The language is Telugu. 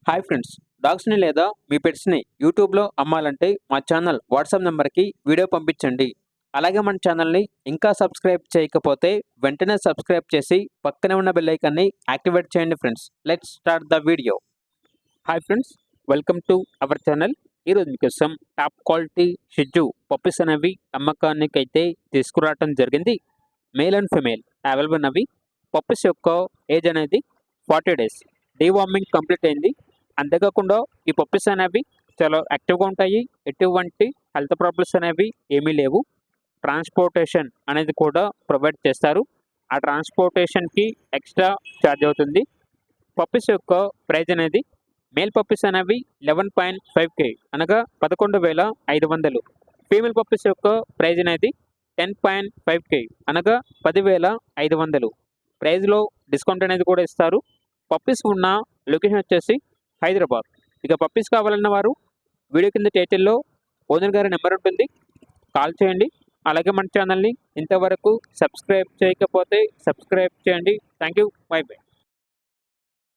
హాయ్ ఫ్రెండ్స్, డాగ్స్ని లేదా మీ పెట్స్ని యూట్యూబ్లో అమ్మాలంటే మా ఛానల్ వాట్సాప్ నెంబర్కి వీడియో పంపించండి. అలాగే మన ఛానల్ని ఇంకా సబ్స్క్రైబ్ చేయకపోతే వెంటనే సబ్స్క్రైబ్ చేసి పక్కనే ఉన్న బెల్ ఐకాన్ని యాక్టివేట్ చేయండి friends. Let's start the video. Hi friends, welcome to our channel. ఈరోజు మీకోసం టాప్ క్వాలిటీ షిట్జూ పప్పీస్ అనేవి అమ్మకానికి అయితే తీసుకురావడం జరిగింది. మేల్ అండ్ ఫిమేల్ అవైలబుల్ ఉన్నవి. పప్పీస్ యొక్క ఏజ్ అనేది 40 days. డీవార్మింగ్ కంప్లీట్ అయింది. అంతేకాకుండా ఈ పప్పీస్ అనేవి చాలా యాక్టివ్గా ఉంటాయి. ఎటువంటి హెల్త్ ప్రాబ్లమ్స్ అనేవి ఏమీ లేవు. ట్రాన్స్పోర్టేషన్ అనేది కూడా ప్రొవైడ్ చేస్తారు. ఆ ట్రాన్స్పోర్టేషన్కి ఎక్స్ట్రా ఛార్జ్ అవుతుంది. పప్పీస్ యొక్క ప్రైజ్ అనేది మేల్ పప్పీస్ అనేవి 11.5K అనగా 11,500. ఫీమేల్ పప్పీస్ యొక్క ప్రైజ్ అనేది 10.5K అనగా 10,500. ప్రైజ్లో డిస్కౌంట్ అనేది కూడా ఇస్తారు. పప్పీస్ ఉన్న లొకేషన్ వచ్చేసి హైదరాబాద్. ఇక పప్పీస్ కావాలన్న వారు వీడియో కింద టైటిల్లో ఓనర్ గారి నెంబర్ ఉంటుంది, కాల్ చేయండి. అలాగే మన ఛానల్ని ఇంతవరకు సబ్స్క్రైబ్ చేయకపోతే సబ్స్క్రైబ్ చేయండి. Thank you. By by.